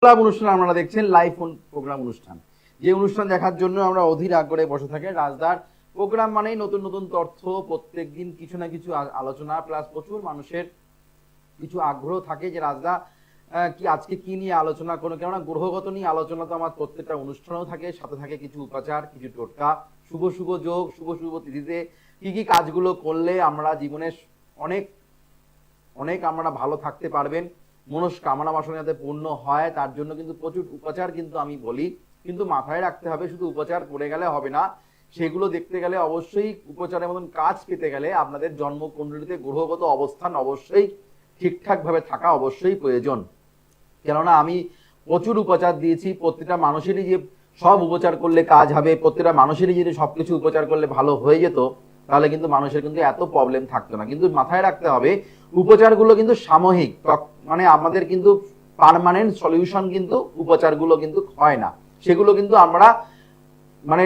Programme অনুষ্ঠান আপনারা দেখছেন লাইভ ফোন প্রোগ্রাম অনুষ্ঠান। যে অনুষ্ঠান দেখার জন্য আমরা অধীর আগ্রহে বসে থাকি। রাজদার প্রোগ্রাম মানেই নতুন নতুন তথ্য, প্রত্যেকদিন কিছু না কিছু আলোচনা, প্লাস প্রচুর মানুষের কিছু আগ্রহ থাকে যে রাজদা কি আজকে কি নিয়ে আলোচনা করো। কেননা গ্রহগত নিয়ে আলোচনা তো আমার প্রত্যেকটা অনুষ্ঠানেও থাকে, সাথে থাকে কিছু উপাচার, কিছু টোটকা, শুভ শুভ যোগ, শুভ শুভ তিথিতে কি কি কাজগুলো করলে আমরা জীবনে অনেক অনেক আমরা ভালো থাকতে পারবেন, মনস্কামনা বাসনা যাতে পূর্ণ হয়, তার জন্য কিন্তু প্রচুর উপাচার কিন্তু আমি বলি। কিন্তু মাথায় রাখতে হবে শুধু উপাচার করে গেলে হবে না, সেগুলো দেখতে গেলে অবশ্যই উপচারের মতন কাজ পেতে গেলে আপনাদের জন্মকুণ্ডলিতে গ্রহগত অবস্থান অবশ্যই ঠিকঠাক ভাবে থাকা অবশ্যই প্রয়োজন। কেননা আমি প্রচুর উপচার দিয়েছি, প্রত্যেকটা মানুষেরই যে সব উপচার করলে কাজ হবে, প্রত্যেকটা মানুষেরই যদি সবকিছু উপচার করলে ভালো হয়ে যেত, তাহলে কিন্তু মানুষের কিন্তু এত প্রবলেম থাকতো না। কিন্তু মাথায় রাখতে হবে উপচারগুলো কিন্তু সাময়িক, মানে আমাদের কিন্তু পার্মানেন্ট সলিউশন কিন্তু উপচারগুলো কিন্তু হয় না। সেগুলো কিন্তু আমরা মানে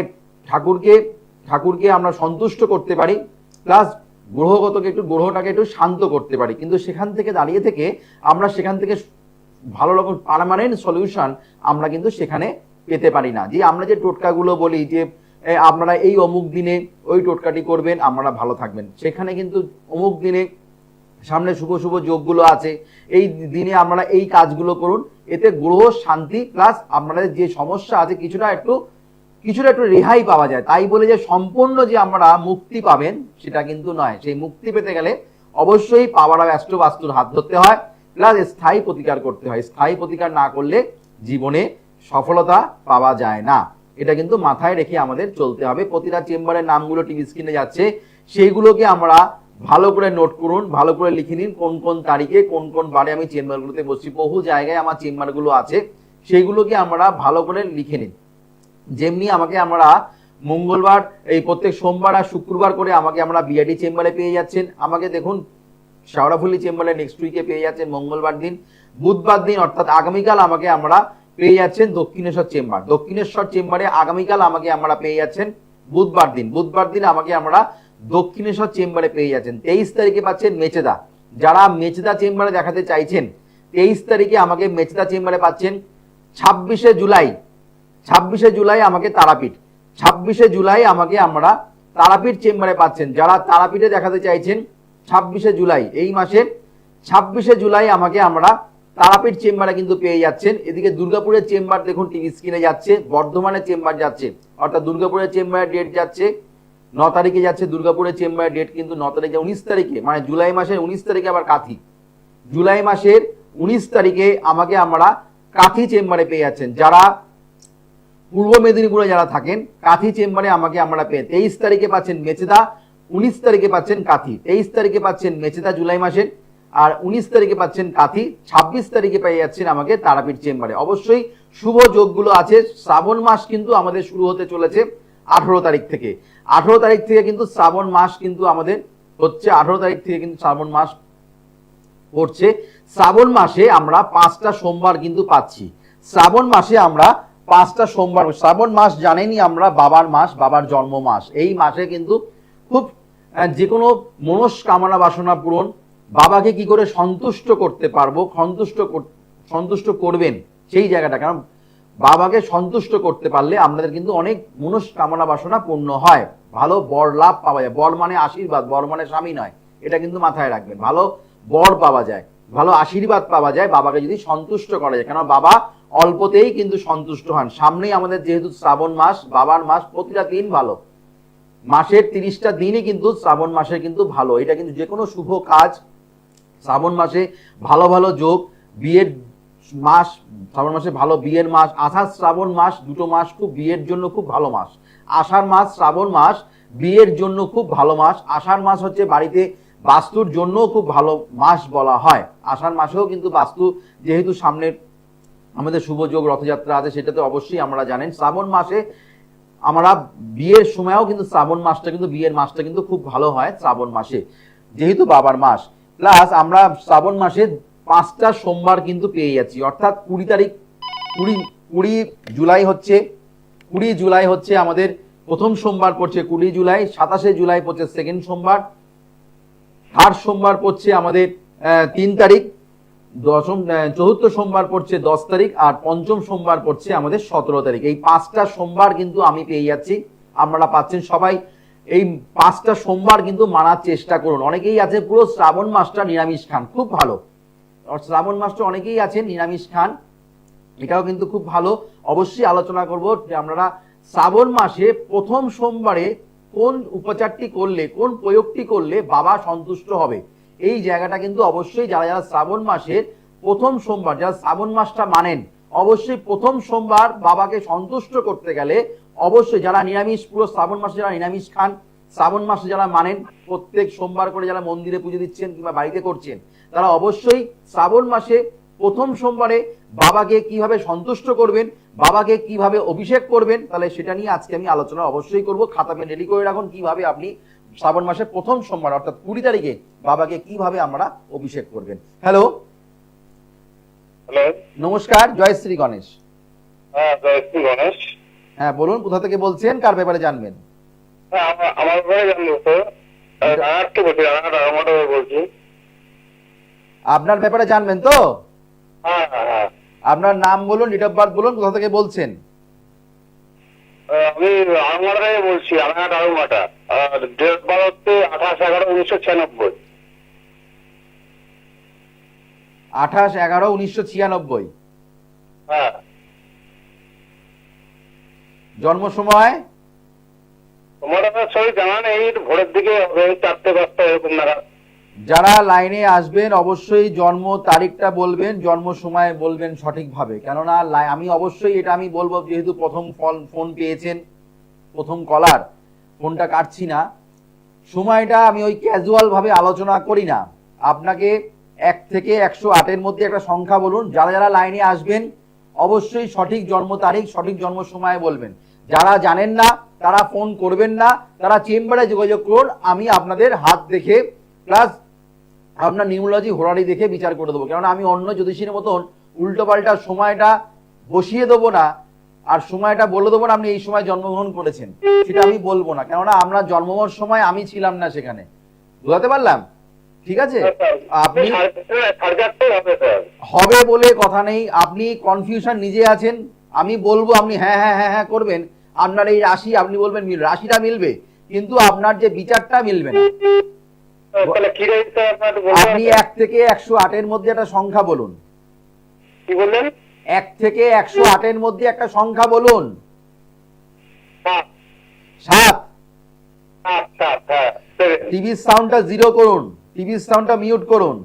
ঠাকুরকে আমরা সন্তুষ্ট করতে পারি, প্লাস গ্রহটাকে একটু শান্ত করতে পারি। কিন্তু সেখান থেকে দাঁড়িয়ে থেকে আমরা সেখান থেকে ভালো রকম পার্মানেন্ট সলিউশন আমরা কিন্তু সেখানে পেতে পারি না। যে আমরা যে টোটকাগুলো বলি যে আপনারা এই অমুক দিনে ওই টোটকাটি করবেন আপনারা ভালো থাকবেন, সেখানে কিন্তু অমুক দিনে সামনে শুভ শুভ যোগগুলো আছে, এই দিনে আপনারা এই কাজগুলো করুন, এতে গ্রহ শান্তি প্লাস আপনাদের যে সমস্যা আছে কিছুটা একটু রেহাই পাওয়া যায়। তাই বলে যে সম্পূর্ণ যে আমরা মুক্তি পাবেন সেটা কিন্তু নয়। সেই মুক্তি পেতে গেলে অবশ্যই পাওয়ারা বাস্তুর হাত ধরতে হয়, প্লাস স্থায়ী প্রতিকার করতে হয়। স্থায়ী প্রতিকার না করলে জীবনে সফলতা পাওয়া যায় না, এটা কিন্তু মাথায় রেখে আমাদের চলতে হবে। প্রতিটা চেম্বারের নামগুলো টিভি স্ক্রিনে যাচ্ছে, সেইগুলোকে আমরা ভালো করে নোট করুন, ভালো করে লিখে নিন কোন কোন তারিখে কোন কোন বারে আমি চেম্বারগুলোতে বসছি। বহু জায়গায় আমার চেম্বারগুলো আছে, সেইগুলোকে আমরা ভালো করে লিখে নিন। যেমনি আমাকে আমরা মঙ্গলবার এই প্রত্যেক সোমবার আর শুক্রবার করে আমাকে আমরা বিআইডি চেম্বারে পেয়ে যাচ্ছেন। আমাকে দেখুন শেওড়াফুলি চেম্বারে নেক্সট উইকে পেয়ে যাচ্ছেন মঙ্গলবার দিন। বুধবার দিন অর্থাৎ আগামীকাল আমাকে আমরা পেয়ে যাচ্ছেন দক্ষিণেশ্বর চেম্বার। দক্ষিণেশ্বর চেম্বারে আগামীকাল আমাকে আমরা পেয়ে যাচ্ছেন বুধবার দিন আমাকে আমরা দক্ষিণেশ্বর চেম্বারে পেয়ে যাচ্ছেন। 23 তারিখে পাচ্ছেন মেচেদা। যারা মেচেদা চেম্বারে দেখাতে চাইছেন 23 তারিখে আমাকে মেচেদা চেম্বারে পাচ্ছেন। 26শে জুলাই আমাকে তারাপীঠ, 26শে জুলাই আমাকে আমরা তারাপীঠ চেম্বারে পাচ্ছেন। যারা তারাপীঠে দেখাতে চাইছেন 26শে জুলাই, এই মাসের 26শে জুলাই আমাকে আমরা তারাপীঠ চেম্বারে কিন্তু পেয়ে যাচ্ছেন। এদিকে দুর্গাপুরের চেম্বার দেখুন টিভি স্ক্রিনে যাচ্ছে, বর্ধমানের চেম্বার যাচ্ছে, অর্থাৎ দুর্গাপুরের চেম্বারের ডেট যাচ্ছে 9 তারিখে যাচ্ছে। দুর্গাপুরের চেম্বারের ডেট কিন্তু 9 তারিখে, 19 তারিখে মানে জুলাই মাসের 19 তারিখে আবার কাঁথি। জুলাই মাসের 19 তারিখে আমাকে আমরা কাঁথি চেম্বারে পেয়ে যাচ্ছেন। যারা পূর্ব মেদিনীপুরে যারা থাকেন কাঁথি চেম্বারে আমাকে আমরা পেয়ে 23 তারিখে পাচ্ছেন মেচেদা, 19 তারিখে পাচ্ছেন কাঁথি। 23 তারিখে পাচ্ছেন মেচেদা জুলাই মাসের, আর 19 তারিখে পাচ্ছেন কাঁথি। 26 তারিখে পেয়ে যাচ্ছেন আমাকে তারাপীঠ চেম্বারে। অবশ্যই শুভ যোগগুলো আছে। শ্রাবণ মাস কিন্তু আমাদের শুরু হতে চলেছে 18 তারিখ থেকে। 18 তারিখ থেকে কিন্তু শ্রাবণ মাস কিন্তু আমাদের হচ্ছে, 18 তারিখ থেকে কিন্তু শ্রাবণ মাস পড়ছে। শ্রাবণ মাসে আমরা 5টা সোমবার কিন্তু পাচ্ছি। শ্রাবণ মাসে আমরা 5টা সোমবার, শ্রাবণ মাস জানেনই আমরা বাবার মাস, বাবার জন্ম মাস। এই মাসে কিন্তু খুব যে কোনো মনস্কামনা বাসনা পূরণ, বাবাকে কি করে সন্তুষ্ট করতে পারবো, সন্তুষ্ট করবেন সেই জায়গাটা। কারণ বাবাকে সন্তুষ্ট করতে পারলে আপনাদের কিন্তু অনেক মনস্কামনা বাসনা পূর্ণ হয়, ভালো বর লাভ পাওয়া যায়। বর মানে আশীর্বাদ, বর মানে স্বামী নয়, এটা কিন্তু মাথায় রাখবেন। ভালো বর পাওয়া যায়, ভালো আশীর্বাদ পাওয়া যায় বাবাকে যদি সন্তুষ্ট করা যায়। কেন বাবা অল্পতেই কিন্তু সন্তুষ্ট হন। সামনেই আমাদের যেহেতু শ্রাবণ মাস, বাবার মাস, প্রতিটা দিন ভালো, মাসের 30টা দিনই কিন্তু শ্রাবণ মাসের কিন্তু ভালো। এটা কিন্তু যে কোনো শুভ কাজ শ্রাবণ মাসে ভালো ভালো যোগ, বিয়ের মাস শ্রাবণ মাসে, ভালো বিয়ের মাস। আষাঢ় শ্রাবণ মাস দুটো মাস খুব বিয়ের জন্য খুব ভালো মাস। আষাঢ় মাস শ্রাবণ মাস বিয়ের জন্য খুব ভালো মাস। আষাঢ় মাস হচ্ছে বাড়িতে বাস্তুর জন্য খুব ভালো মাস বলা হয়। আষাঢ় মাসেও কিন্তু বাস্তু যেহেতু সামনের আমাদের শুভ যোগ রথযাত্রা আছে, সেটাতে অবশ্যই আমরা জানেন শ্রাবণ মাসে আমরা বিয়ের সময়ও কিন্তু শ্রাবণ মাসটা কিন্তু বিয়ের মাসটা কিন্তু খুব ভালো হয় শ্রাবণ মাসে, যেহেতু বাবার মাস। প্লাস আমরা শ্রাবণ মাসে 5টা সোমবার কিন্তু পেয়ে যাচ্ছি। অর্থাৎ 20 জুলাই হচ্ছে আমাদের প্রথম সোমবার পড়ছে 20 জুলাই। 27শে জুলাই পড়ছে সেকেন্ড সোমবার। থার্ড সোমবার পড়ছে আমাদের 3 তারিখ। চতুর্থ সোমবার পড়ছে 10 তারিখ, আর পঞ্চম সোমবার পড়ছে আমাদের 17 তারিখ। এই 5টা সোমবার কিন্তু আমি পেয়ে যাচ্ছি, আপনারা পাচ্ছেন সবাই। এই 5টা সোমবার কিন্তু মানার চেষ্টা করুন। অনেকেই আছে পুরো শ্রাবণ মাসটা নিরামিষ খান, খুব ভালো। শ্রাবণ মাসটা অনেকেই আছেন নিরামিষ খান, এটাও কিন্তু খুব ভালো। অবশ্যই আলোচনা করব যে আপনারা শ্রাবণ মাসে প্রথম সোমবারে কোন উপচারটি করলে, কোন প্রয়োগটি করলে বাবা সন্তুষ্ট হবে। এই জায়গাটা কিন্তু অবশ্যই যারা যারা শ্রাবণ মাসের প্রথম সোমবার, যারা শ্রাবণ মাসটা মানেন, অবশ্যই প্রথম সোমবার বাবাকে সন্তুষ্ট করতে গেলে অবশ্যই যারা নিরামিষ, পুরো শ্রাবণ মাসে যারা নিরামিষ খান, শ্রাবণ মাসে যারা মানেন, প্রত্যেক সোমবার করে যারা মন্দিরে পুজো দিচ্ছেন কিংবা বাড়িতে করছেন, তারা অবশ্যই শ্রাবণ মাসে প্রথম সোমবারে বাবাকে কিভাবে সন্তুষ্ট করবেন, বাবাকে কিভাবে অভিষেক করবেন, তাহলে সেটা নিয়ে আজকে আমি আলোচনা অবশ্যই করব। খাতা পেন রেডি করে রাখুন, কিভাবে আপনি শ্রাবণ মাসের প্রথম সোমবার অর্থাৎ 20 তারিখে বাবাকে কিভাবে আমরা অভিষেক করবেন। হ্যালো, নমস্কার, জয় শ্রী গণেশ। হ্যাঁ, জয় শ্রী গণেশ। হ্যাঁ বলুন, কোথা থেকে বলছেন, কার ব্যাপারে জানবেন? আমার ব্যাপারে জানবো স্যার। রানাঘাট বলছি, রানাঘাট বলছি। আপনার ব্যাপারে জানবেন তো? হ্যাঁ হ্যাঁ হ্যাঁ। আপনার নাম বলুন, ডেট অফ বার্থ বলুন, কোথা থেকে বলছেন? আমি আড়মাটা বলছি, রানাঘাট আড়মাটা। ডেট বার হচ্ছে 28/11/1996। 28/11/1996। হ্যাঁ। জন্ম সময়? তোমার সবই জানা নেই, ভোরের দিকে হবে 4টে-5টা এরকম নাগাদ। যারা লাইনে আসবেন অবশ্যই জন্ম তারিখটা বলবেন, জন্ম সময় বলবেন সঠিকভাবে, কেননা আমি অবশ্যই এটা আমি বলবো, যেহেতু প্রথম ফোন পেয়েছেন, প্রথম কলার, ফোনটা কাটছি না। সময়টা আমি ওই ক্যাজুয়াল ভাবে আলোচনা করি না। আপনাকে 1 থেকে 108-এর মধ্যে একটা সংখ্যা বলুন। যারা যারা লাইনে আসবেন অবশ্যই সঠিক জন্ম তারিখ, সঠিক জন্ম সময় বলবেন। যারা জানেন না তারা ফোন করবেন না, তারা চেম্বারে যোগাযোগ করুন। আমি আপনাদের হাত দেখে প্লাস আপনার নিউমোলজি হোরারি দেখে বিচার করে দেবো, কেননা আমি অন্য জ্যোতিষীর মতন উল্টো পাল্টা সময়টা বসিয়ে দেবো না, আর সময়টা বলে দেবো না আপনি এই সময় জন্মগ্রহণ করেছেন, সেটা আমি বলবো না, কেননা আমরা জন্মগ্রহণ সময় আমি ছিলাম না সেখানে। বুঝাতে পারলাম? ঠিক আছে, আপনি হবে বলে কথা নেই, আপনি কনফিউশন নিজে আছেন। আমি বলবো, আপনি হ্যাঁ হ্যাঁ হ্যাঁ হ্যাঁ করবেন, আপনার এই রাশি আপনি বলবেন রাশিটা মিলবে, কিন্তু আপনার যে বিচারটা মিলবে না। আপনি 1 থেকে 108-এর মধ্যে একটা সংখ্যা বলুন। কি বললেন? 1 থেকে 108-এর মধ্যে একটা সংখ্যা বলুন। 7। টিভির সাউন্ডটা 0 করুন, টিভির সাউন্ডটা মিউট করুন।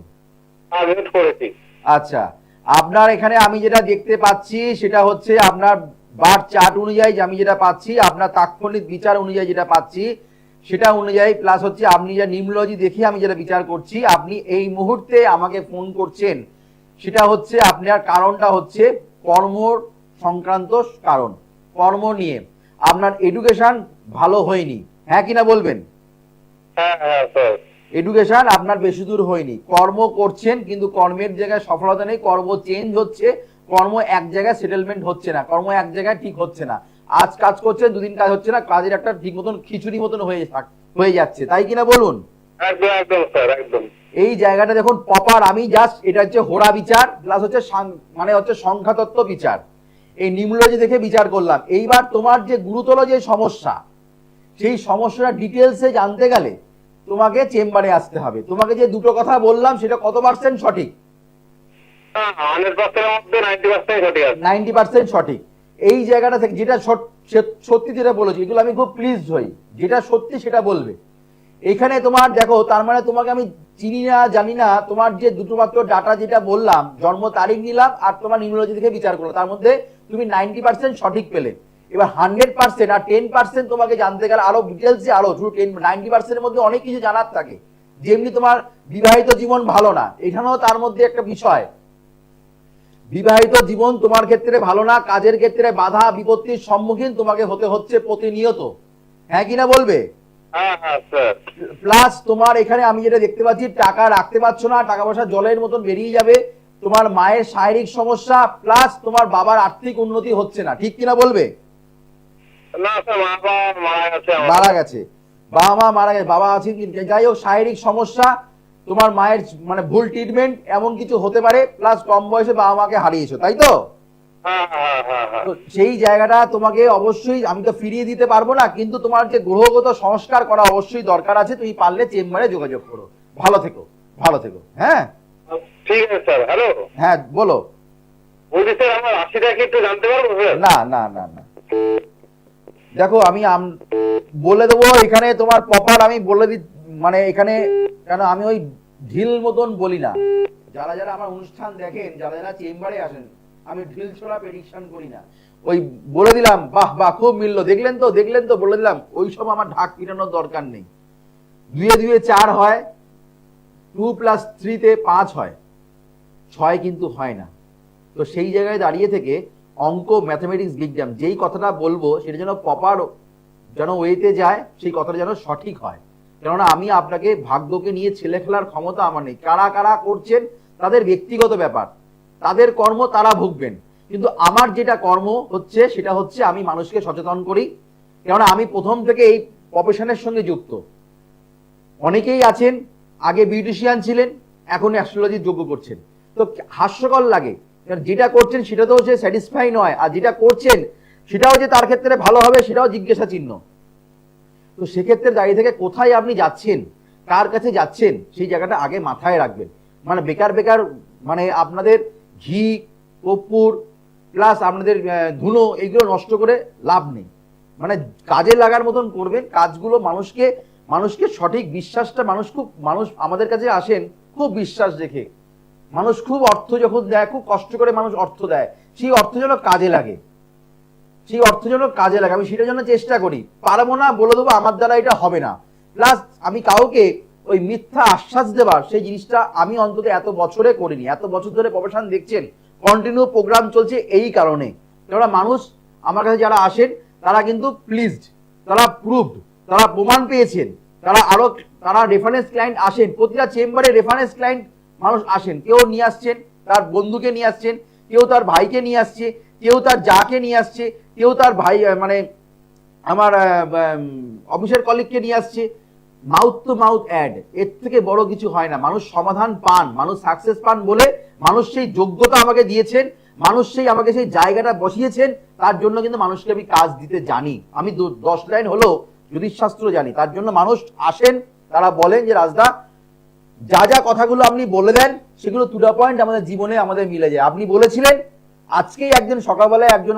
মিউট করেছি। আচ্ছা, আপনার এখানে আমি যেটা দেখতে পাচ্ছি সেটা হচ্ছে আপনার বার্থ চার্ট অনুযায়ী আমি যেটা পাচ্ছি, আপনার তাৎক্ষণিক বিচার অনুযায়ী যেটা পাচ্ছি সেটা অনুযায়ী, প্লাস হচ্ছে আপনি যা নিউমোলজি দেখে আমি যেটা বিচার করছি, আপনি এই মুহূর্তে আমাকে ফোন করছেন, সেটা হচ্ছে আপনার কারণটা হচ্ছে কর্ম সংক্রান্ত কারণ, কর্ম নিয়ে আপনার এডুকেশন ভালো হয়নি, হ্যাঁ কিনা বলবেন? এডুকেশন আপনার বেশি দূর হয়নি, কর্ম করছেন কিন্তু কর্মের জায়গায় সফলতা নেই, কর্ম চেঞ্জ হচ্ছে, কর্ম এক জায়গায় সেটেলমেন্ট হচ্ছে না, কর্ম এক জায়গায় ঠিক হচ্ছে না। আজ কাজ করছেন, দুদিন কাজ হচ্ছে না, কাজের একটা ঠিক মতন খিচুড়ি মতন হয়ে যাচ্ছে, তাই কিনা বলুন? এই জায়গাটা দেখুন প্রপার, আমি জাস্ট এটা হচ্ছে হোরা বিচার প্লাস হচ্ছে মানে হচ্ছে সংখ্যাতত্ত্ব বিচার, এই নিউমোলজি দেখে বিচার করলাম। এইবার তোমার যে গুরুতর যে সমস্যা, সেই সমস্যাটা ডিটেলসে জানতে গেলে তোমাকে চেম্বারে আসতে হবে। তোমাকে যে দুটো কথা বললাম সেটা কত পার্সেন্ট সঠিক? 90% সঠিক। এই জায়গাটা থেকে যেটা সত্যি যেটা বলেছি, এগুলো আমি খুব প্লিজড হই, যেটা সত্যি সেটা বলবে। এখানে তোমার দেখো, তার মানে তোমাকে আমি চিনি না জানি না, তোমার যে দুটো মাত্র ডাটা যেটা বললাম, জন্ম তারিখ নিলাম আর তোমার নিউমোলজি দেখে বিচার করলাম, তার মধ্যে তুমি 90% সঠিক পেলে। এবার 100% আর 10% তোমাকে জানতে গেলে আরো ডিটেলসে, আরো 90%-এর মধ্যে অনেক কিছু জানার থাকে। যেমনি তোমার বিবাহিত জীবন ভালো না, এখানেও তার মধ্যে একটা বিষয়, বিবাহিত জীবন তোমার ক্ষেত্রে ভালো না, কাজের ক্ষেত্রে বাধা বিপত্তির সম্মুখীন তোমাকে হতে হচ্ছে প্রতিনিয়ত, হ্যাঁ কিনা বলবে? প্লাস তোমার এখানে আমি যেটা দেখতে পাচ্ছি, টাকা রাখতে পারছো না, টাকা পয়সা জলের মতন বেরিয়ে যাবে, তোমার মায়ের শারীরিক সমস্যা, প্লাস তোমার বাবার আর্থিক উন্নতি হচ্ছে না, ঠিক কিনা বলবে? মারা গেছে, বাবা মা মারা গেছে, বাবা আছে, যাই হোক শারীরিক সমস্যা, তোমার মায়ের মানে ভুল ট্রিটমেন্ট এমন কিছু হতে পারে, প্লাস কম বয়সে বাবা মাকে হারিয়েছো, তাই তো? হ্যাঁ হ্যাঁ হ্যাঁ হ্যাঁ। তো সেই জায়গাটা তোমাকে অবশ্যই, আমি তো ফিরিয়ে দিতে পারবো না, কিন্তু তোমার যে গ্রহগত সংস্কার করা অবশ্যই দরকার আছে। তুমি পারলে চেম্বারে যোগাযোগ করো। ভালো থেকো, ভালো থেকো। হ্যাঁ ঠিক আছে স্যার। হ্যালো, হ্যাঁ বলো। বলছি স্যার আমার রাশিটা কি একটু জানতে পারবো স্যার? না না না না, দেখো আমি বলে দেবো এখানে তোমার প্রপার, আমি বলে দি মানে এখানে, কেন আমি ওই ঢিল মতন বলি না। যারা যারা আমার অনুষ্ঠান দেখেন, যারা যারা চেম্বারে আসেন, আমি ঢিল ছোড়া প্রেডিকশন করি না। ওই বলে দিলাম, বাহ বাহ খুব মিললো, দেখলেন তো দেখলেন তো, বলে দিলাম, ওই সব আমার ঢাক পিটানোর দরকার নেই। 2 এ 2 এ 4 হয়, 2 + 3 = 5 হয়, 6 কিন্তু হয় না। তো সেই জায়গায় দাঁড়িয়ে থেকে অঙ্ক, ম্যাথমেটিক্স, বিজ্ঞান, যেই কথাটা বলবো সেটা যেন প্রপার যেন ওয়েতে যায়, সেই কথাটা যেন সঠিক হয়। কেননা আমি আপনাকে ভাগ্যকে নিয়ে ছেলে খেলার ক্ষমতা আমার নেই। কারা কারা করছেন তাদের ব্যক্তিগত ব্যাপার, তাদের কর্ম তারা ভুগবেন, কিন্তু আমার যেটা কর্ম হচ্ছে সেটা হচ্ছে আমি মানুষকে সচেতন করি। কেননা আমি প্রথম থেকে এই প্রফেশনের সঙ্গে যুক্ত। অনেকেই আছেন আগে বিউটিশিয়ান ছিলেন, এখন অ্যাস্ট্রোলজির যোগ্য করছেন। তো হাস্যকর লাগে, যেটা করছেন সেটা তো সে স্যাটিসফাই নয়, আর যেটা করছেন সেটাও যে তার ক্ষেত্রে ভালো হবে সেটাও জিজ্ঞাসা চিহ্ন। তো সেক্ষেত্রে দাঁড়িয়ে থেকে কোথায় আপনি যাচ্ছেন, কার কাছে যাচ্ছেন, সেই জায়গাটা আগে মাথায় রাখবেন। মানে বেকার বেকার মানে আপনাদের ঘি, কর্পূর প্লাস আপনাদের ধুনো, এইগুলো নষ্ট করে লাভ নেই। মানে কাজে লাগার মতন করবেন কাজগুলো। মানুষকে সঠিক বিশ্বাসটা, মানুষ আমাদের কাছে আসেন খুব বিশ্বাস রেখে। মানুষ খুব অর্থ যখন দেয়, খুব কষ্ট করে মানুষ অর্থ দেয়, সেই অর্থ যেন কাজে লাগে, সেই অর্থ যেন কাজে লাগে। আমি সেটার জন্য চেষ্টা করি। পারবো না বলে দেবো, আমার দ্বারা এটা হবে না। প্লাস আমি কাউকে ওই মিথ্যা আশ্বাস দেবার, সেই জিনিসটা আমি অন্তত এত বছরে করিনি। এত বছর ধরে প্রফেশন দেখছেন, কন্টিনিউ প্রোগ্রাম চলছে এই কারণে। কেননা মানুষ আমার কাছে যারা আসেন তারা কিন্তু প্লিজড, তারা প্রুভড, তারা প্রমাণ পেয়েছেন, তারা রেফারেন্স ক্লায়েন্ট আসেন। প্রতিটা চেম্বারে রেফারেন্স ক্লায়েন্ট মানুষ আসেন। কেউ নিয়ে আসছেন তার বন্ধুকে নিয়ে আসছেন, কেউ তার ভাইকে নিয়ে আসছে, কেউ তার যাকে নিয়ে আসছে, কেউ তার ভাই মানে আমার অফিসের কলিগকে নিয়ে আসছে। মাউথ টু মাউথ অ্যাড, এর থেকে বড় কিছু হয় না। মানুষ সমাধান পান, মানুষ সাকসেস পান বলে মানুষ সেই যোগ্যতা আমাকে দিয়েছেন, মানুষ আমাকে সেই জায়গাটা বসিয়েছেন। তার জন্য কিন্তু মানুষকে আমি কাজ দিতে জানি। আমি 10 লাইন হলেও জ্যোতিষশাস্ত্র জানি। তার জন্য মানুষ আসেন, তারা বলেন যে রাজদা যা যা কথাগুলো আপনি বলে দেন সেগুলো টু দ্য পয়েন্ট আমাদের জীবনে আমাদের মিলে যায়। আপনি বলেছিলেন, আজকেই একজন সকালবেলায় একজন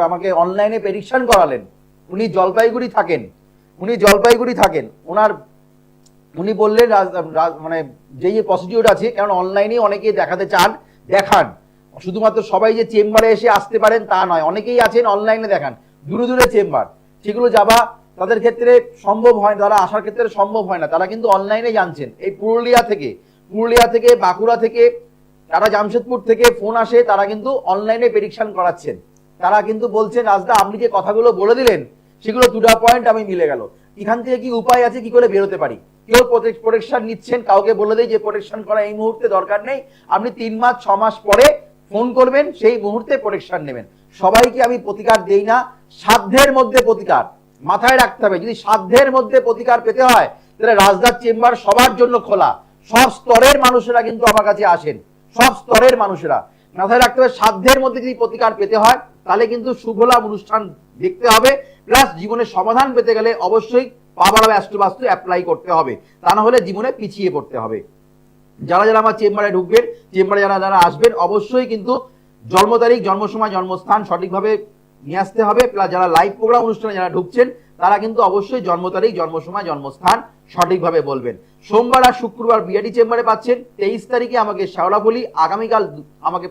আমাকে অনলাইনে প্রেডিকশন করালেন। উনি জলপাইগুড়ি থাকেন। উনি বললেন মানে যেই প্রসিডিউর আছে, কারণ অনলাইনে অনেকে দেখাতে চান, দেখান। শুধুমাত্র সবাই যে চেম্বারে এসে আসতে পারেন তা নয়, অনেকেই আছেন অনলাইনে দেখান, দূরে দূরে চেম্বার, সেগুলো যাবা তাদের ক্ষেত্রে সম্ভব হয়, তারা আসার ক্ষেত্রে সম্ভব হয় না। তারা কিন্তু অনলাইনে জানছেন। এই পুরুলিয়া থেকে বাঁকুড়া থেকে, তারা জামশেদপুর থেকে ফোন আসে, তারা কিন্তু অনলাইনে প্রেডিকশন করাচ্ছেন। তারা কিন্তু বলছেন রাজদা আপনি যে কথাগুলো বলে দিলেন সেগুলো টু দ্য পয়েন্ট আমি মিলে গেল। এখান থেকে কি উপায় আছে, কি করে বেরোতে পারি? কেউ প্রোটেকশন নিচ্ছেন, কাউকে বলে দেয় যে প্রোটেকশন করা এই মুহূর্তে দরকার নেই, আপনি 3 মাস 6 মাস পরে ফোন করবেন, সেই মুহূর্তে প্রোটেকশন নেবেন। সবাইকে আমি প্রতিকার দেই না, সাধ্যের মধ্যে প্রতিকার মাথায় রাখতে হবে। যদি সাধ্যের মধ্যে প্রতিকার পেতে হয় তাহলে রাজদার চেম্বার সবার জন্য খোলা। সব স্তরের মানুষেরা কিন্তু আমার কাছে আসেন, সব স্তরের মানুষেরা। মাথায় রাখতে হবে, সাধ্যের মধ্যে যদি প্রতিকার পেতে হয় তাহলে কিন্তু সুফলাম অনুষ্ঠান দেখতে হবে। প্লাস জীবনের সমাধান পেতে গেলে অবশ্যই পাওয়ার অফ অ্যাস্ট্রোবাস্তু অ্যাপ্লাই করতে হবে, তা না হলে জীবনে পিছিয়ে পড়তে হবে। যারা যারা আমার চেম্বারে ঢুকবেন, চেম্বারে যারা যারা আসবেন, অবশ্যই কিন্তু জন্ম তারিখ, জন্ম সময়, জন্মস্থান সঠিকভাবে নিয়ে আসতে হবে। প্লাস যারা লাইভ প্রোগ্রাম অনুষ্ঠানে যারা ঢুকছেন তারা কিন্তু অবশ্যই জন্ম তারিখ, জন্ম সময়, জন্মস্থান সঠিকভাবে বলবেন। সোমবার আর শুক্রবার বিআরডি চেম্বারে পাচ্ছেন। 23 তারিখে আমাকে শেওড়াফুলি, আগামীকাল আমাকে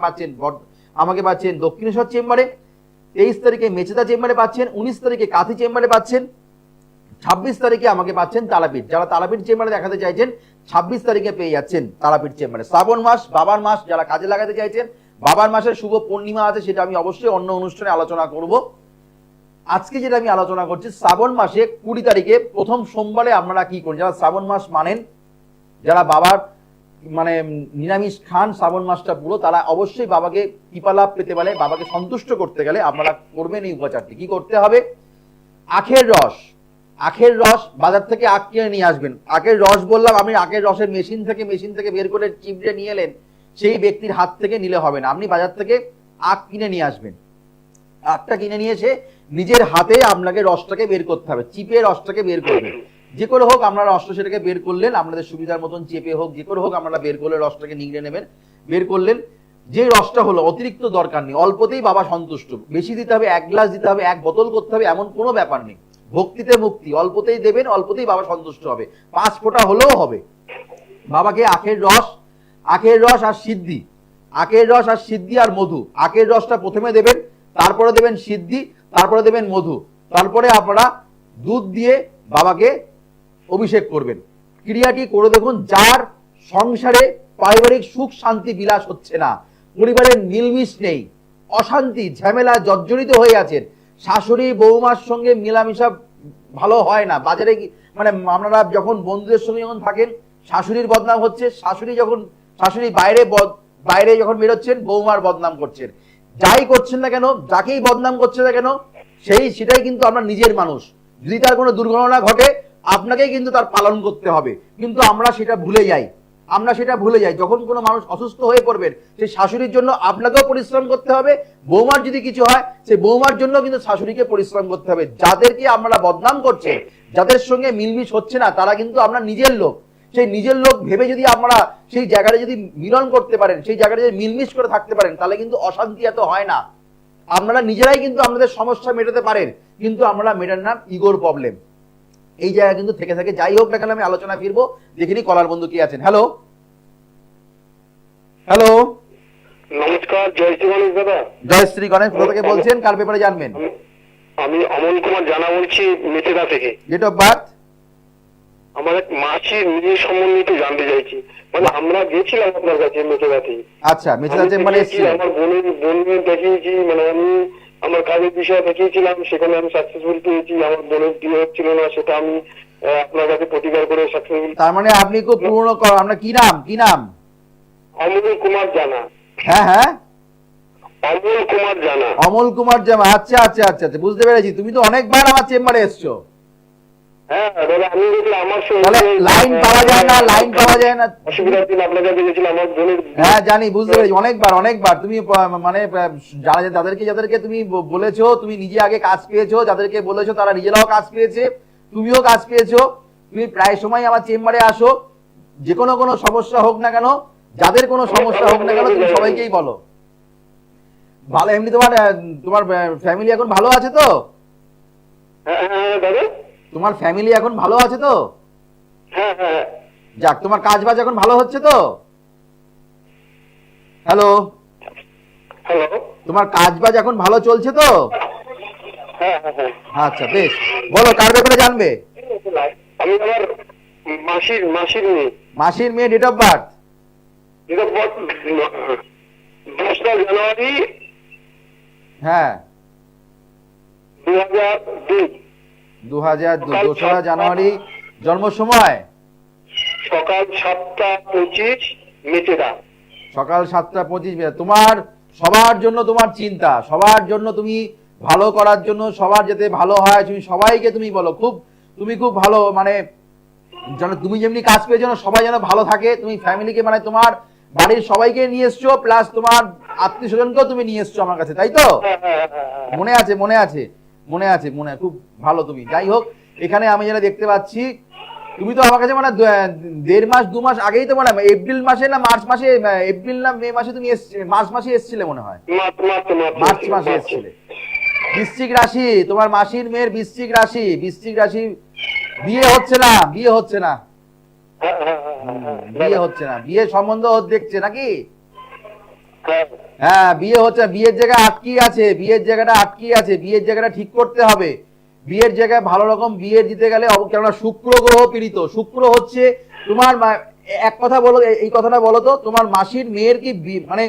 পাচ্ছেন দক্ষিণেশ্বর চেম্বারে, 23 তারিখে মেচেদা চেম্বারে পাচ্ছেন, 19 তারিখে কাঁথি চেম্বারে পাচ্ছেন, 26 তারিখে আমাকে পাচ্ছেন তারাপীঠ। যারা তারাপীঠ চেম্বারে দেখাতে চাইছেন 26 তারিখে পেয়ে যাচ্ছেন তারাপীঠ চেম্বারে। শ্রাবণ মাস, বাবার মাস, যারা কাজে লাগাতে চাইছেন, বাবার মাসের শুভ পূর্ণিমা আছে, সেটা আমি অবশ্যই অন্য অনুষ্ঠানে আলোচনা করব। আজকে যেটা আমি আলোচনা করছি, শ্রাবণ মাসে 20 তারিখে প্রথম সোমবারে আপনারা কি করেন, যারা শ্রাবণ মাস মানেন, যারা বাবার মানে নিরামিষ খান শ্রাবণ মাসটা পুরো, তারা অবশ্যই বাবাকে কৃপা লাভ পেতে পারে। বাবাকে সন্তুষ্ট করতে গেলে আপনারা করবেন এই উপাচারটি। কি করতে হবে? আখের রস আখের রস বাজার থেকে আখ কিনে নিয়ে আসবেন। আখের রস বললাম আমি, আখের রসের মেশিন থেকে বের করে চিপড়ে নিয়ে এলেন, সেই ব্যক্তির হাত থেকে নিলে হবে না। আপনি বাজার থেকে আখ কিনে নিয়ে আসবেন, আখটা কিনে নিয়ে এসে নিজের হাতে আপনাকে রসটাকে বের করতে হবে, চিপে রসটাকে বের করবেন। যে করে হোক আপনারা রসটা সেটাকে বের করলেন, আপনাদের সুবিধার মতন চেপে হোক যে করে হোক আপনারা বের করলে রসটাকে নিংড়ে নেবেন। বের করলেন, যে রসটা হলো অতিরিক্ত দরকার নেই, অল্পতেই বাবা সন্তুষ্ট। বেশি দিতে হবে, 1 গ্লাস দিতে হবে, 1 বোতল করতে হবে, এমন কোনো ব্যাপার নেই। ভক্তিতে মুক্তি, অল্পতেই দেবেন, অল্পতেই বাবা সন্তুষ্ট হবে, 5 ফোঁটা হলেও হবে। বাবাকে আখের রস আর সিদ্ধি, আখের রস আর সিদ্ধি আর মধু, আখের রসটা প্রথমে দেবেন, তারপরে দেবেন সিদ্ধি, তারপরে দেবেন মধু, তারপরে আপনারা দুধ দিয়ে বাবাকে অভিষেক করবেন। ক্রিয়াটি করে দেখুন, যার সংসারে পারিবারিক সুখ শান্তি বিলাস হচ্ছে না, পরিবারের মিলমিশ নেই, অশান্তি ঝামেলা জর্জরিত হয়ে আছেন, শাশুড়ি বৌমার সঙ্গে মেলামেশা ভালো হয় না, বাজারে মানে আপনারা যখন বন্ধুদের সঙ্গে যখন থাকেন শাশুড়ির বদনাম হচ্ছে, শাশুড়ি বাইরে যখন বেরোচ্ছেন বৌমার বদনাম করছেন। যাই করছেন না কেন, যাকেই বদনাম করছেন না কেন, সেটাই কিন্তু আপনার নিজের মানুষ। যদি তার কোনো দুর্ঘটনা ঘটে আপনাকেই কিন্তু তার পালন করতে হবে, কিন্তু আমরা সেটা ভুলে যাই। যখন কোনো মানুষ অসুস্থ হয়ে পড়বেন, সেই শাশুড়ির জন্য আপনাকেও পরিশ্রম করতে হবে, বৌমার যদি কিছু হয় সেই বৌমার জন্য কিন্তু শাশুড়িকে পরিশ্রম করতে হবে। যাদেরকে আমরা বদনাম করছে, যাদের সঙ্গে মিলমিশ হচ্ছে না, তারা কিন্তু আপনার নিজের লোক। সেই নিজের লোক ভেবে যদি আপনারা সেই জায়গাটা যদি মিলন করতে পারেন, সেই জায়গাটা যদি মিলমিশ করে থাকতে পারেন, তাহলে কিন্তু অশান্তি এত হয় না। আপনারা নিজেরাই কিন্তু আপনাদের সমস্যা মেটাতে পারেন, কিন্তু আমরা মেটান না ইগোর প্রবলেম। এই জায়গা কিন্তু থেকে থাকে। যাই হোক না কেন, আমি আলোচনা ফিরবো, দেখিনি কলার বন্ধু কি আছেন। হ্যালো হ্যালো, নমস্কার, জয় শ্রী গণেশ দাদা। জয় শ্রী গণেশ। কোথা থেকে বলছেন, কার ব্যাপারে জানবেন? আমি অমল কুমার জানা বলছি, মেচেদা থেকে। Date of birth? আমার এক মাসির নিজের সম্বন্ধিত জানতে চাইছি। মানে আমরা গেছিলাম আপনার কাছে মেচেদাতে। আচ্ছা, মেচেদা চেম্বারে এসেছিলেন? আমার বোনের দেখিয়েছি, মানে আমি আমার কাজের বিষয়ে দেখিয়েছিলাম, সেখানে আমি সাকসেসফুল পেয়েছি। আমার বোনের বিয়ে হচ্ছিল না, সেটা আমি আপনার কাছে প্রতিকার করে সাকসেসফুল। তার মানে আপনি খুব পুরনো। আপনার কি নাম? অমল কুমার জানা। হ্যাঁ, অমল কুমার জানা। অমল কুমার জানা। আচ্ছা, বুঝতে পেরেছি। তুমি তো অনেকবার আমার চেম্বারে এসছো। হ্যাঁ দাদা, আমি গেছিলাম। আমার লাইন পাওয়া যায় না, অসুবিধার দিন আপনার কাছে গেছিলাম আমার বোনের। হ্যাঁ জানি, বুঝতে পেরেছি। অনেকবার তুমি মানে যাদেরকে তুমি বলেছো, তুমি নিজে আগে কাজ পেয়েছো, যাদেরকে বলেছো তারা নিজেরাও কাজ পেয়েছে, তুমিও কাজ পেয়েছো। তুমি প্রায় সময় আমার চেম্বারে আসো, যে কোনো সমস্যা হোক না কেন, যাদের কোনো সমস্যা হোক না কেন, তুমি সবাইকেই বলো। ভালো, এমনি তোমার ফ্যামিলি এখন ভালো আছে তো? হ্যাঁ দাদা, তোমার ফ্যামিলি এখন ভালো আছে তো? হ্যাঁ। যাক, তোমার কাজ বাজ এখন ভালো হচ্ছে তো? হ্যালো, তোমার কাজ বাজ এখন ভালো চলছে তো? হ্যাঁ। আচ্ছা, বেশ। বলো, কার ব্যাপারে জানবে? আমি আমার মাসির মেয়ে। Date of birth? 10 জানুয়ারি হ্যাঁ, 2002। 2002। 2রা জানুয়ারি। জন্ম সময়? সকাল 7টা 25 মেচেদা। সকাল 7টা 25। তোমার সবার জন্য তোমার চিন্তা, সবার জন্য তুমি ভালো করার জন্য, সবার যাতে ভালো হয়, তুমি সবাইকে তুমি বলো তুমি খুব ভালো, মানে তুমি যেমনি কাজ পেয়েছো না, সবাই যেন ভালো থাকে। তুমি ফ্যামিলিকে, মানে তোমার বাড়ির সবাইকে নিয়ে এসছো, প্লাস তোমার আত্মীয় স্বজনকেও তুমি নিয়ে এসছো আমার কাছে, তাই তো? মনে আছে। খুব ভালো তুমি। যাই হোক, এখানে আমি যেটা দেখতে পাচ্ছি, তুমি তো আমার কাছে মানে 1.5 মাস 2 মাস আগেই তো, মানে এপ্রিল মাসে না মার্চ মাসে, এপ্রিল না মে মাসে তুমি মার্চ মাসে এসেছিলে মনে হয়, মার্চ মাসে এসেছিলে। বৃশ্চিক রাশি, তোমার মাসির মেয়ের বৃশ্চিক রাশি। বিয়ে হচ্ছে না। বিয়ে সম্বন্ধ দেখছে নাকি? হ্যাঁ, বিয়ে হচ্ছে। বিয়ের জায়গা আটকে আছে, বিয়ের জায়গাটা ঠিক করতে হবে। বিয়ের জায়গায় ভালো রকম বিয়ে দিতে গেলে, কেননা শুক্র গ্রহ পীড়িত। শুক্র হচ্ছে তোমার, এক কথা বলো, এই কথাটা বলো তো, তোমার মাসির মেয়ের কি মানে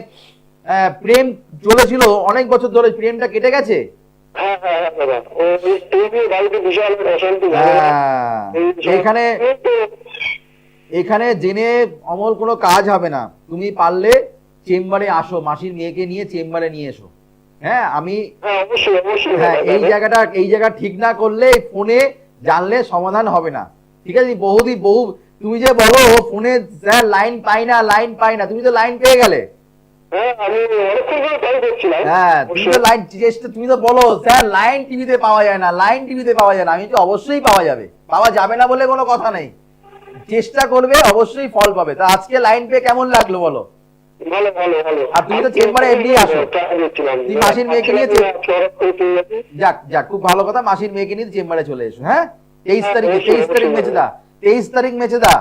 প্রেম চলেছিল অনেক বছর ধরে, প্রেমটা কেটে গেছে? এখানে জেনে অমল কোনো কাজ হবে না। তুমি পারলে চেম্বারে আসো, মাসির মেয়েকে নিয়ে চেম্বারে নিয়ে এসো। হ্যাঁ, আমি এই জায়গা ঠিক না করলে ফোনে জানলে সমাধান হবে না, ঠিক আছে? বহু তুমি যে বলো ফোনে স্যার লাইন পাই না, তুমি তো লাইন পেয়ে গেলে। হ্যাঁ, আমি অনেকক্ষণ ধরে ট্রাই করছিলাম। হ্যাঁ, তুমি তো লাইন চেষ্টা, তুমি তো বলো স্যার লাইন টিভিতে পাওয়া যায় না, লাইন টিভিতে পাওয়া যায় না। আমি তো অবশ্যই পাওয়া যাবে, পাওয়া যাবে না বলে কোনো কথা নেই, চেষ্টা করবে অবশ্যই ফল পাবে। তা আজকে লাইন পেয়ে কেমন লাগলো বলো? ভালো ভালো ভালো। আর তুমি তো চেম্বারে এমনি আসো, তুমি মাসির মেয়েকে নিয়ে যাক খুব ভালো কথা, মাসির মেয়েকে নিয়ে চেম্বারে চলে এসো। হ্যাঁ, 23 তারিখে, 23 তারিখ মেচেদা, 23 তারিখ মেচেদা।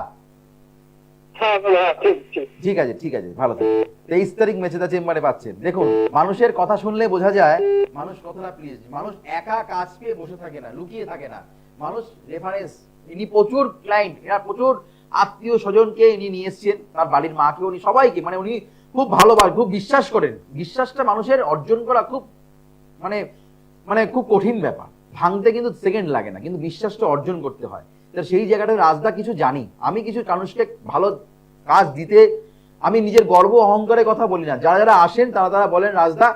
ঠিক আছে ভালো থাকো। 23 তারিখ মেচেদা চেম্বারে পাচ্ছেন। দেখুন, মানুষের কথা শুনলে বোঝা যায় মানুষ কতটা প্লিজ। মানুষ একা কাজ পেয়ে বসে থাকে না, লুকিয়ে থাকে না। মানুষ রেফারেন্স, ইনি প্রচুর ক্লায়েন্ট, এরা প্রচুর আত্মীয় স্বজনকে ইনি নিয়ে এসছেন, তার বাড়ির মাকে, উনি সবাইকে, মানে উনি খুব ভালোবাসেন, খুব বিশ্বাস করেন। বিশ্বাসটা মানুষের অর্জন করা খুব মানে খুব কঠিন ব্যাপার। ভাঙতে কিন্তু সেকেন্ড লাগে না, কিন্তু বিশ্বাসটা অর্জন করতে হয়। সেই জায়গাটা রাজদা কিছু জানি, আমি কিছু মানুষকে ভালো কাজ দিতে, আমি নিজের গর্ব অহংকারের কথা বলি না। যারা যারা আসেন তারা বলেন রাজদা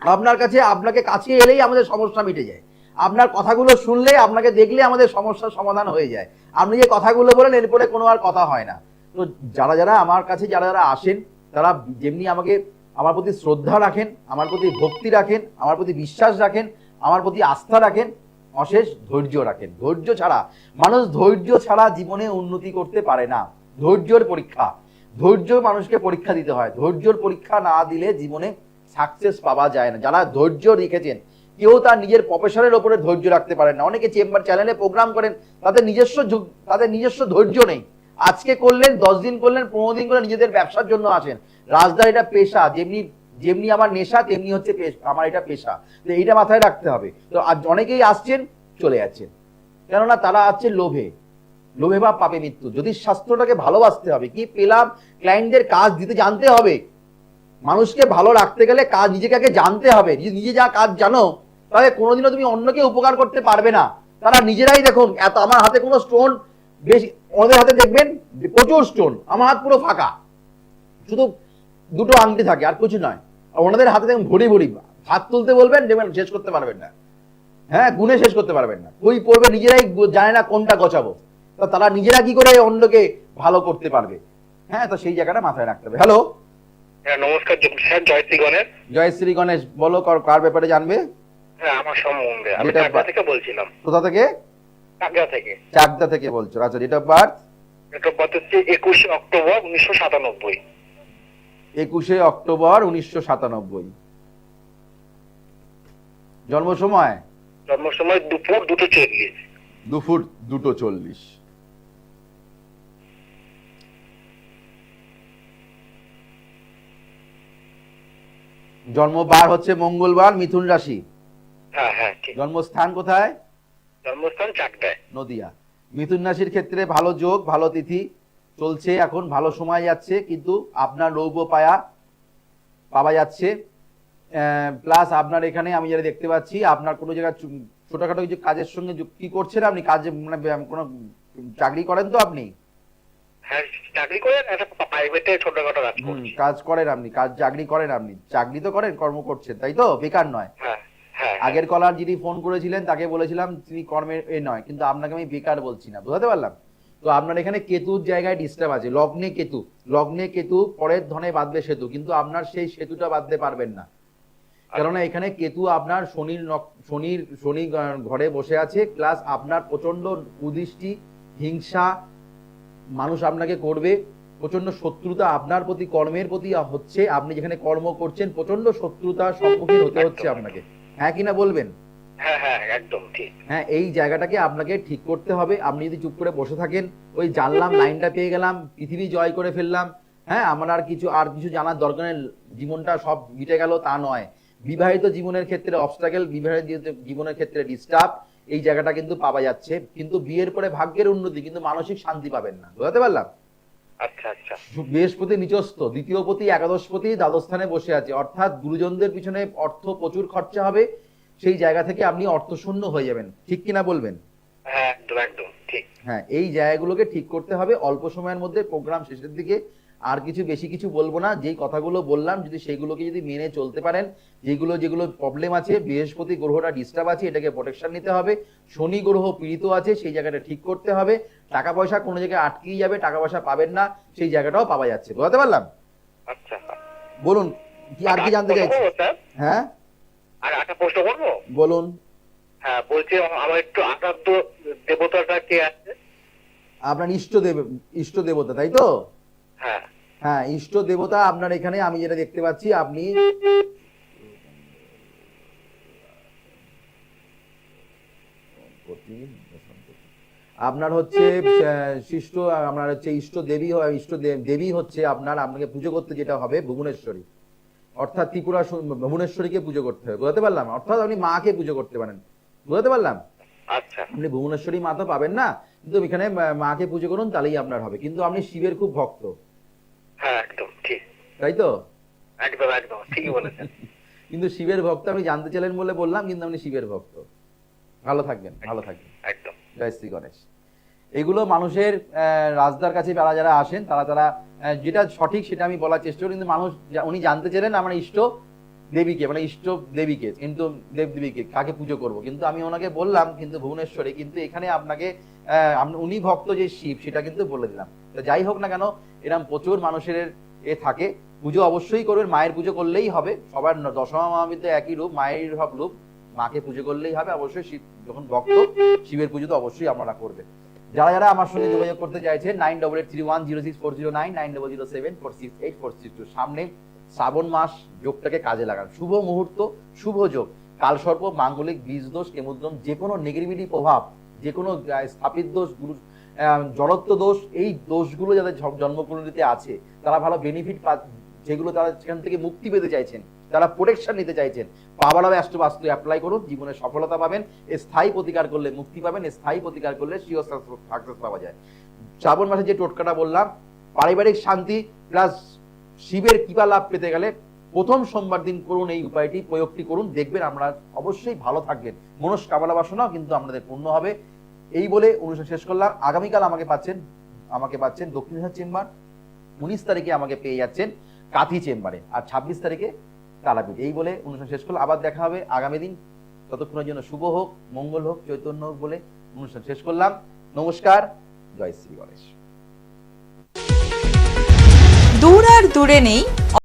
আপনার কাছে, আপনাকে কাছে এলেই আমাদের সমস্যা মিটে যায়, আপনার কথাগুলো শুনলে, আপনাকে দেখলে আমাদের সমস্যার সমাধান হয়ে যায়। আপনি যে কথাগুলো বলেন এরপরে কোনো আর কথা হয় না। তো যারা যারা আমার কাছে যারা যারা আসেন তারা যেমনি আমাকে, আমার প্রতি শ্রদ্ধা রাখেন, আমার প্রতি ভক্তি রাখেন, আমার প্রতি বিশ্বাস রাখেন, আমার প্রতি আস্থা রাখেন, অশেষ ধৈর্য রাখেন। ধৈর্য ছাড়া ধৈর্য ছাড়া জীবনে উন্নতি করতে পারে না। ধৈর্যের পরীক্ষা, ধৈর্য মানুষকে পরীক্ষা দিতে হয়। ধৈর্যের পরীক্ষা না দিলে জীবনে সাকসেস পাওয়া যায় না। যারা ধৈর্য রেখেছেন, কেউ তার নিজের প্রফেশনের ওপরে ধৈর্য রাখতে পারেন না। অনেকে চেম্বার চ্যানেলে প্রোগ্রাম করেন, তাদের নিজস্ব ধৈর্য নেই। আজকে করলেন, 10 দিন করলেন, 15 দিন করলেন, নিজেদের ব্যবসার জন্য আসেন। রাজদার এটা পেশা, যেমনি আমার নেশা তেমনি হচ্ছে আমার এটা পেশা। তো এইটা মাথায় রাখতে হবে। তো আজ অনেকেই আসছেন, চলে যাচ্ছেন, কেননা তারা আছে লোভে বা পাপে মৃত্যু। যদি শাস্ত্রটাকে ভালোবাসতে হবে, কি পেলাম, ক্লায়েন্টদের কাজ দিতে জানতে হবে। মানুষকে ভালো রাখতে গেলে কাজ নিজেকে আগে জানতে হবে। নিজে যা কাজ জানো, তাহলে কোনোদিনও তুমি অন্যকে উপকার করতে পারবে না। তারা নিজেরাই, দেখুন, এত আমার হাতে কোনো স্টোন বেশি, ওদের হাতে দেখবেন প্রচুর স্টোন, আমার হাত পুরো ফাঁকা, শুধু 2টো আংটি থাকে, আর কিছু নয়। আর ওনাদের হাতে দেখুন ভরি ভরি, হাত তুলতে বলবেন দেখবেন শেষ করতে পারবেন না। হ্যাঁ, গুনে শেষ করতে পারবেন না। বই পড়বে, নিজেরাই জানে না কোনটা গছাবো। তো তারা নিজেরা কি করে অন্যকে ভালো করতে পারবে? হ্যাঁ, তো সেই জায়গাটা মাথায় রাখতে হবে। হ্যালো, হ্যাঁ নমস্কার স্যার, জয়শ্রী গণেশ। জয়শ্রী গণেশ, বলো কার ব্যাপারে জানবে? হ্যাঁ, আমার সম্বন্ধে। আমি চাকদা থেকে বলছিলাম। কোথা থেকে? চাকদা থেকে বলছো। আচ্ছা, date of birth? Date of birth হচ্ছে 21 অক্টোবর 1997। 21 অক্টোবর 1997। জন্ম সময়? দুপুর 2:40। দুপুর 2:40। জন্মবার হচ্ছে মঙ্গলবার, মিথুন রাশি। হ্যাঁ হ্যাঁ, ঠিক। জন্মস্থান কোথায়? জন্মস্থান চাকদায়, নদিয়া। মিথুন রাশির ক্ষেত্রে ভালো যোগ, ভালো তিথি চলছে, এখন ভালো সময় যাচ্ছে, কিন্তু আপনার লৌহ পাওয়া যাচ্ছে। প্লাস আপনার এখানে আমি যেটা দেখতে পাচ্ছি, আপনার কোনো জায়গায় ছোটখাটো কিছু কাজের সঙ্গে কি করছেন আপনি? কাজে মানে কোনো চাকরি করেন তো আপনি? হ্যাঁ, চাকরি করেন, একটা প্রাইভেটে ছোটখাটো কাজ করেন আপনি, চাকরি করেন আপনি, চাকরি তো করেন, কর্ম করছেন, তাই তো? বেকার নয়। হ্যাঁ। আগের কলার যিনি ফোন করেছিলেন তাকে বলেছিলাম তিনি কর্মের নয়, কিন্তু আপনাকে আমি বেকার বলছি না, বুঝতে পারলাম? তো আপনার এখানে কেতুর জায়গায় ডিস্টার্ব আছে, লগ্নে কেতু, পরের ধনে বাঁধবে সেতু, কিন্তু আপনার সেই সেতুটা বাঁধতে পারবেন না। কেননা এখানে কেতু আপনার শনি ঘরে বসে আছে, প্লাস আপনার প্রচন্ড কুদৃষ্টি, হিংসা মানুষ আপনাকে করবে, প্রচন্ড শত্রুতা আপনার প্রতি, কর্মের প্রতি হচ্ছে। আপনি যেখানে কর্ম করছেন প্রচন্ড শত্রুতার সম্মুখীন হতে হচ্ছে আপনাকে। হ্যাঁ কিনা বলবেন? হ্যাঁ, একদম ঠিক। হ্যাঁ, এই জায়গাটাকে আপনাকে ঠিক করতে হবে। আপনি যদি চুপ করে বসে থাকেন, ওই জানলাম, লাইনটা পেয়ে গেলাম, পৃথিবী জয় করে ফেললাম, হ্যাঁ, আমার আর কিছু জানার দরকার নেই, জীবনটা সব মিটে গেল, তা নয়। বিবাহিত জীবনের ক্ষেত্রে অবস্ট্রাগল, বিবাহিত জীবনের ক্ষেত্রে ডিস্টার্ব, এই জায়গাটা কিন্তু পাওয়া যাচ্ছে। কিন্তু বিয়ের পরে ভাগ্যের উন্নতি, কিন্তু মানসিক শান্তি পাবেন না, বুঝতে পারলাম? আচ্ছা। বৃহস্পতি নিচস্থ, দ্বিতীয়পতি, একাদশপতি দ্বাদস্থানে বসে আছে, অর্থাৎ গুরুজনদের পিছনে অর্থ প্রচুর খরচা হবে। সেই জায়গা থেকে আপনি অর্থশূন্য হয়ে যাবেন, ঠিক কিনা বলবেন? হ্যাঁ, একদম ঠিক। হ্যাঁ, এই জায়গাগুলোকে ঠিক করতে হবে। অল্প সময়ের মধ্যে, প্রোগ্রাম শেষের দিকে আর কিছু বেশি কিছু বলবো না। যেই কথাগুলো বললাম যদি সেগুলোকে যদি মেনে চলতে পারেন, যেগুলো প্রবলেম আছে, বৃহস্পতি গ্রহটা ডিস্টার্ব আছে, এটাকে প্রোটেকশন নিতে হবে। শনি গ্রহ পীড়িত আছে, সেই জায়গাটা ঠিক করতে হবে। টাকা পয়সা কোনো জায়গায় আটকেই যাবে, টাকা পয়সা পাবেন না, সেই জায়গাটাও পাওয়া যাচ্ছে। বুঝতে পারলাম? আচ্ছা, বলুন কি আর কি জানতে চাইছেন? হ্যাঁ, আর একটা প্রশ্ন করবো? বলুন। হ্যাঁ, বলছি আমার একটু আরাধ্য দেবতাটা কে আছে? আপনার ইষ্ট দেবতা, তাই তো? হ্যাঁ। হ্যাঁ, ইষ্ট দেবতা আপনার এখানে আমি যেটা দেখতে পাচ্ছি, আপনি আপনার হচ্ছে শিষ্ট, আপনার হচ্ছে ইষ্ট দেবী, দেবী হচ্ছে আপনার, আপনাকে পুজো করতে যেটা হবে ভুবনেশ্বরী, অর্থাৎ ত্রিপুরা ভুবনেশ্বরীকে পুজো করতে হবে। বুঝতে পারলাম? অর্থাৎ আপনি মাকে পুজো করতে পারেন। বুঝতে পারলাম? আচ্ছা। আপনি ভুবনেশ্বরী মা তো পাবেন না, কিন্তু এখানে মাকে পুজো করুন, তাহলেই আপনার হবে। কিন্তু আপনি শিবের খুব ভক্ত, হ্যাঁ, একদম ঠিক। তাই তো? একদম একদম ঠিকই বলেছেন। কিন্তু শিবের ভক্ত আপনি জানতে চাইলেন বলে বললাম, কিন্তু আপনি শিবের ভক্ত। ভালো থাকবেন, ভালো থাকবেন। একদম। জয় শ্রী গণেশ। এগুলো মানুষের রাজদার কাছে যারা যারা আসেন তারা যেটা সঠিক সেটা আমি বলার চেষ্টা করি, কিন্তু মানুষ উনি জানতে চাইলেন আমার ইষ্ট দেবীকে, মানে ইষ্ট দেবীকে, কিন্তু দেবদেবীকে কাকে পুজো করব, কিন্তু আমি ওনাকে বললাম কিন্তু ভুবনেশ্বরে, কিন্তু এখানে আপনাকে উনি ভক্ত যে শিব সেটা কিন্তু বলে দিলাম। তো যাই হোক না কেন, এরকম প্রচুর মানুষের থাকে। পুজো অবশ্যই করবেন, মায়ের পুজো করলেই হবে। সবার দশমা মহাবিদ্যা একই রূপ, মায়ের সব রূপ, মাকে পুজো করলেই হবে। অবশ্যই শিব যখন ভক্ত, শিবের পুজো তো অবশ্যই আপনারা করবেন। যারা যারা আমার সঙ্গে যোগাযোগ করতে চাইছেন 9883106409, 9007468462। সামনে শ্রাবণ মাস, যোগটাকে কাজে লাগান। শুভ মুহূর্ত, শুভ যোগ, কালসর্প, মাঙ্গলিক, বীজ দোষ, কেমুদ্রম, যে কোনো নেগেটিভিটি প্রভাব, যে কোনো স্থাপিত দোষ, গুরু জড়ত্ব দোষ, এই দোষগুলো যাদের জন্মকুণ্ডলিতে আছে তারা ভালো বেনিফিট যেগুলো তারা সেখান থেকে মুক্তি পেতে চাইছেন, যারা প্রোটেকশন নিতে চাইছেন, পাওয়ার বাস্তু অ্যাপ্লাই করুন, জীবনে সফলতা পাবেন। স্থায়ী প্রতিকার করলে মুক্তি পাবেন, স্থায়ী প্রতিকার করলে শিওর সাকসেস পাওয়া যায়। শ্রাবণ মাসে যে টোটকাটা বললাম, পারিবারিক শান্তি প্লাস শিবের কৃপা লাভ পেতে গেলে প্রথম সোমবার দিন করুন, এই উপায়টি প্রয়োগটি করুন, দেখবেন আমরা অবশ্যই ভালো থাকবেন। মনস্কামনা বাসনাও কিন্তু আপনাদের পূর্ণ হবে। এই বলে অনুষ্ঠান শেষ করলাম। আগামীকাল আমাকে পাচ্ছেন দক্ষিণেশ্বর চেম্বার, 19 তারিখে আমাকে পেয়ে যাচ্ছেন কাঁথি চেম্বারে, আর 26 তারিখে তারাপীঠ। এই বলে অনুষ্ঠান শেষ করলাম। আবার দেখা হবে আগামী দিন। ততক্ষণের জন্য শুভ হোক, মঙ্গল হোক, চৈতন্য হোক বলে অনুষ্ঠান শেষ করলাম। নমস্কার, জয় শ্রী গণেশ। দূর আর দূরে নেই